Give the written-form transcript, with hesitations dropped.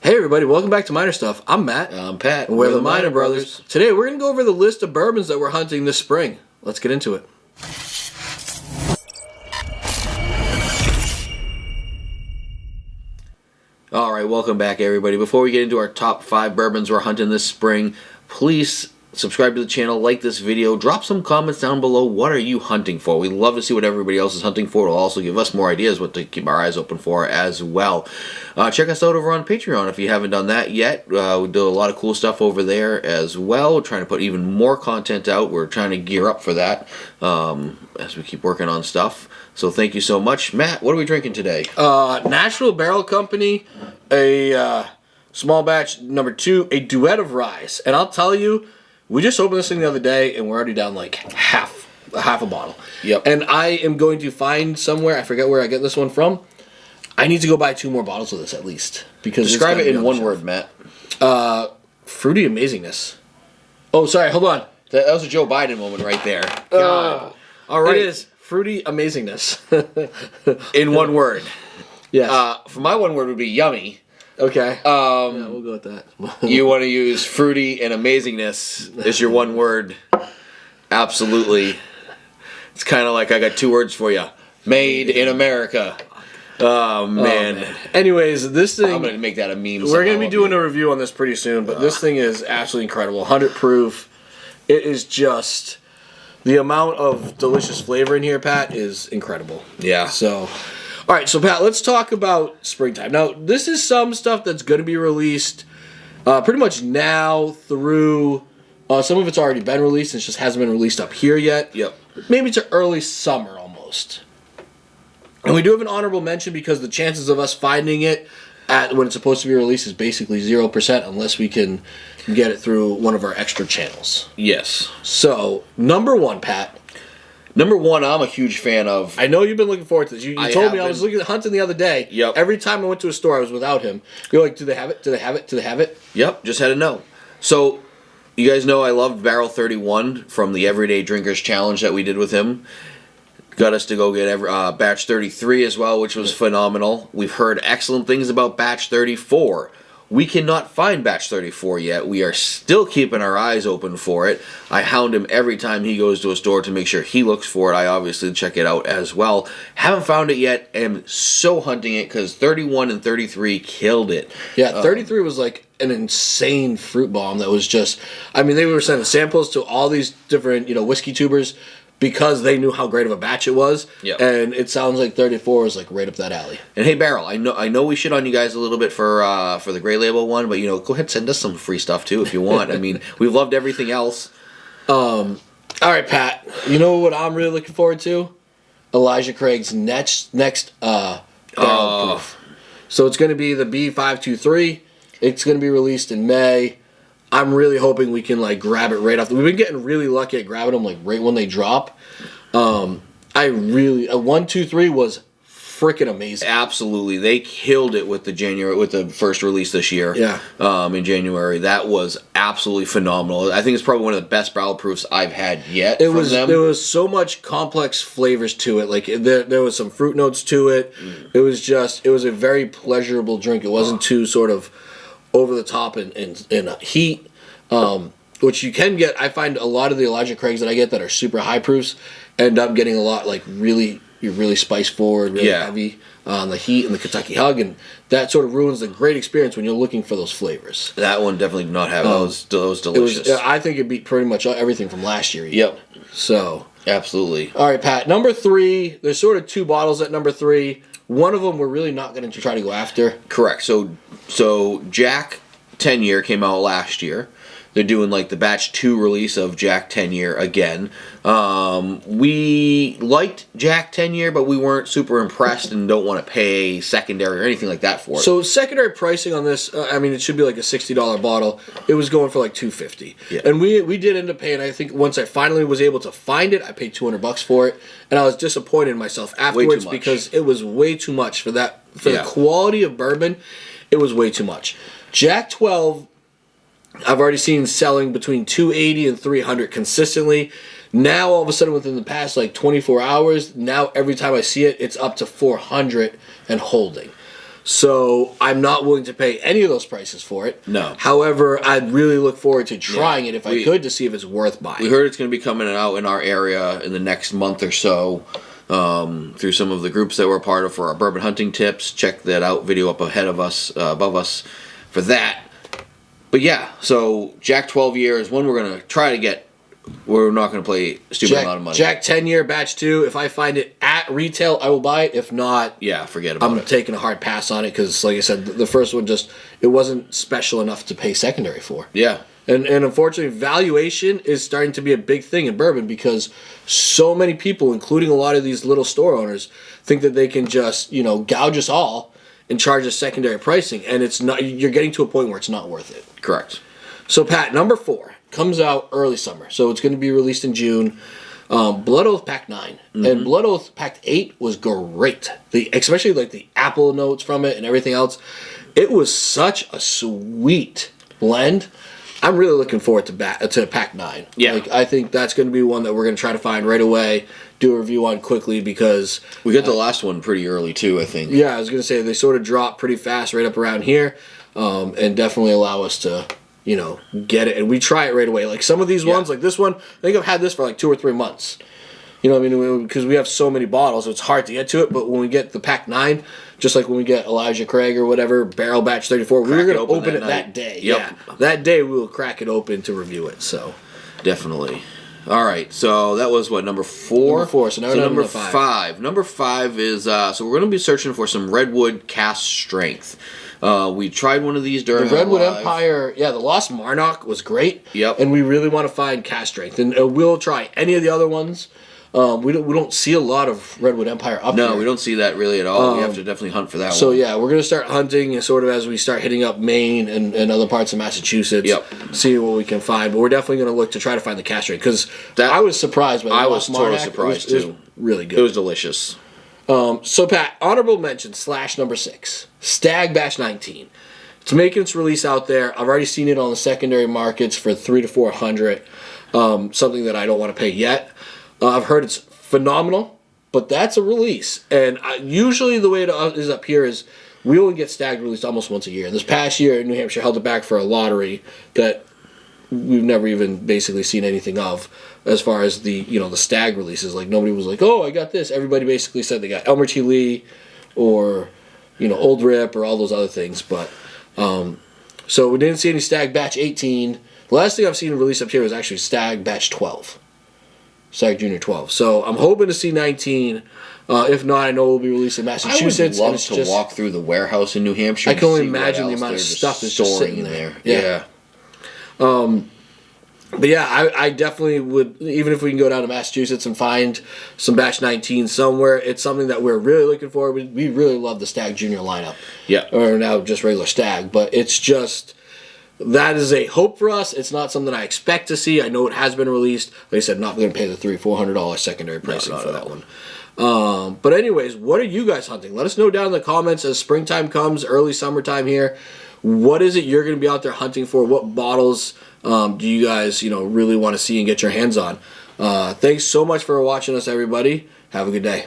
Hey everybody, welcome back to Minor Stuff. I'm Matt. I'm Pat. And we're the Minor Brothers. Today we're going to go over the list of bourbons that we're hunting this spring. Let's get into it. Alright, welcome back everybody. Before we get into our top 5 bourbons we're hunting this spring, please subscribe to the channel, like this video, drop some comments down below. What are you hunting for? We love to see what everybody else is hunting for. It'll also give us more ideas what to keep our eyes open for as well. Check us out over on Patreon if you haven't done that yet. We do a lot of cool stuff over there as well. We're trying to put even more content out. We're trying to gear up for that as we keep working on stuff. So thank you so much. Matt, what are we drinking today? Nashville Barrel Company, a small batch number 2, a duet of rye. And I'll tell you, we just opened this thing the other day, and we're already down like half a bottle. Yep. And I am going to find somewhere, I forget where I get this one from. I need to go buy 2 more bottles of this at least. Because describe it in one word, Matt. Fruity amazingness. Oh, sorry, hold on. That was a Joe Biden moment right there. God. All right. It is fruity amazingness. In one word. Yes. For my one word would be yummy. Okay. Yeah, we'll go with that. You want to use fruity and amazingness as your one word. Absolutely. It's kind of like I got 2 words for you. Made in America. Oh, man. Anyways, this thing... I'm going to make that a meme. We're going to be doing a review on this pretty soon, but this thing is absolutely incredible. 100 proof. It is just... The amount of delicious flavor in here, Pat, is incredible. Yeah. So... All right, so Pat, let's talk about springtime. Now, this is some stuff that's going to be released pretty much now through... some of it's already been released. It just hasn't been released up here yet. Yep. Maybe to early summer almost. And we do have an honorable mention because the chances of us finding it when it's supposed to be released is basically 0% unless we can get it through one of our extra channels. Yes. So, number 1, Pat... Number 1, I'm a huge fan of. I know you've been looking forward to this. You told me I was looking at hunting the other day. Yep. Every time I went to a store, I was without him. You're like, do they have it? Do they have it? Do they have it? Yep, just had to know. So, you guys know I loved Barrel 31 from the Everyday Drinkers Challenge that we did with him. Got us to go get Batch 33 as well, which was phenomenal. We've heard excellent things about Batch 34. We cannot find Batch 34 yet. We are still keeping our eyes open for it. I hound him every time he goes to a store to make sure he looks for it. I obviously check it out as well. Haven't found it yet. Am so hunting it because 31 and 33 killed it. Yeah, 33 was like an insane fruit bomb that was just... I mean, they were sending samples to all these different, whiskey tubers because they knew how great of a batch it was. Yep. And it sounds like 34 is like right up that alley. And hey, Barrel, I know we shit on you guys a little bit for the Gray Label one, but go ahead and send us some free stuff too if you want. I mean, we've loved everything else. All right, Pat. You know what I'm really looking forward to? Elijah Craig's next barrel proof. So it's going to be the B523. It's going to be released in May. I'm really hoping we can grab it right off. We've been getting really lucky at grabbing them right when they drop. A 123 was freaking amazing. Absolutely, they killed it with the first release this year. Yeah. In January, that was absolutely phenomenal. I think it's probably one of the best barrel proofs I've had yet. There was so much complex flavors to it. There was some fruit notes to it. It was a very pleasurable drink. It wasn't too sort of over the top in heat, which you can get. I find a lot of the Elijah Craigs that I get that are super high proofs end up getting a lot you're really spice forward, really heavy on the heat and the Kentucky Hug, and that sort of ruins the great experience when you're looking for those flavors. That one definitely did not have those delicious. I think it beat pretty much everything from last year. Yep. So absolutely. All right, Pat. Number 3. There's sort of 2 bottles at number 3. One of them we're really not going to try to go after. Correct. So Jack 10 Year came out last year. They're doing the Batch 2 release of Jack 10 Year again. We liked Jack 10 Year, but we weren't super impressed and don't want to pay secondary or anything like that for it. So secondary pricing on this, it should be like a $60 bottle. It was going for $250. Yeah. And we did end up paying, I think once I finally was able to find it, I paid $200 for it. And I was disappointed in myself afterwards because it was way too much for that. For the quality of bourbon, it was way too much. Jack 12... I've already seen selling between $280 and $300 consistently. Now, all of a sudden, within the past 24 hours, now every time I see it, it's up to $400 and holding. So I'm not willing to pay any of those prices for it. No. However, I'd really look forward to trying it if I could to see if it's worth buying. We heard it's going to be coming out in our area in the next month or so through some of the groups that we're a part of for our bourbon hunting tips. Check that out. Video up ahead of us, above us for that. But yeah, so Jack 12 year is one we're going to try to get. We're not going to play a stupid amount of money. Jack 10 year batch 2. If I find it at retail, I will buy it. If not, forget about it. I'm taking a hard pass on it because, like I said, the first one it wasn't special enough to pay secondary for. Yeah. And unfortunately, valuation is starting to be a big thing in bourbon because so many people, including a lot of these little store owners, think that they can just, gouge us all and charge us secondary pricing. And it's not. You're getting to a point where it's not worth it. Correct. So, Pat, number 4 comes out early summer. So it's going to be released in June. Blood Oath Pact 9. And Blood Oath Pact 8 was great. Especially like the apple notes from it and everything else. It was such a sweet blend. I'm really looking forward to Pact 9. Yeah. I think that's going to be one that we're going to try to find right away, do a review on quickly because... We got the last one pretty early too, I think. Yeah, I was going to say they sort of drop pretty fast right up around here and definitely allow us to... get it, and we try it right away. Like some of these ones, like this one, I think I've had this for like 2 or 3 months. You know what I mean? Because we have so many bottles, so it's hard to get to it. But when we get the Pact 9, just like when we get Elijah Craig or whatever, Barrel Batch 34, we're going to open it that day. Yep. Yeah, that day we will crack it open to review it. So definitely. All right, so that was what, number 4? Number 4. So now we're number number 5. Number 5 is so we're going to be searching for some Redwood cask strength. We tried one of these during the Redwood our live. Empire. Yeah, the Lost Marnock was great. Yep. And we really want to find cask strength, and we'll try any of the other ones. We don't see a lot of Redwood Empire up here. No, we don't see that really at all. We have to definitely hunt for that one. So yeah, we're going to start hunting sort of as we start hitting up Maine and other parts of Massachusetts. Yep. See what we can find. But we're definitely going to look to try to find the cask strength because I was surprised by the Lost Marnock. Totally surprised too. It was really good. It was delicious. So Pat, honorable mention / number 6, Stag Batch 19. It's making its release out there. I've already seen it on the secondary markets for $300 to $400. Something that I don't want to pay yet. I've heard it's phenomenal, but that's a release. And usually the way it is up here is we only get Stag released almost once a year. This past year, New Hampshire held it back for a lottery that we've never even basically seen anything of as far as the Stag releases. Like nobody was like, oh, I got this. Everybody basically said they got Elmer T. Lee or Old Rip or all those other things, but. So we didn't see any Stag Batch 18. The last thing I've seen released up here was actually Stag Batch 12. Stag Junior 12. So I'm hoping to see 19. If not, I know we'll be released in Massachusetts. I would love to walk through the warehouse in New Hampshire. I can only imagine the amount of stuff that's just sitting there. Yeah. But yeah, I definitely would, even if we can go down to Massachusetts and find some Batch 19 somewhere, it's something that we're really looking for. We really love the Stag Junior lineup. Yeah. Or now just regular Stag. But it's just, that is a hope for us. It's not something I expect to see. I know it has b00 released. Like I said, not going to pay the $300-$400 secondary pricing for that one. But anyways, what are you guys hunting? Let us know down in the comments as springtime comes, early summertime here. What is it you're going to be out there hunting for? What bottles do you guys, really want to see and get your hands on? Thanks so much for watching us, everybody. Have a good day.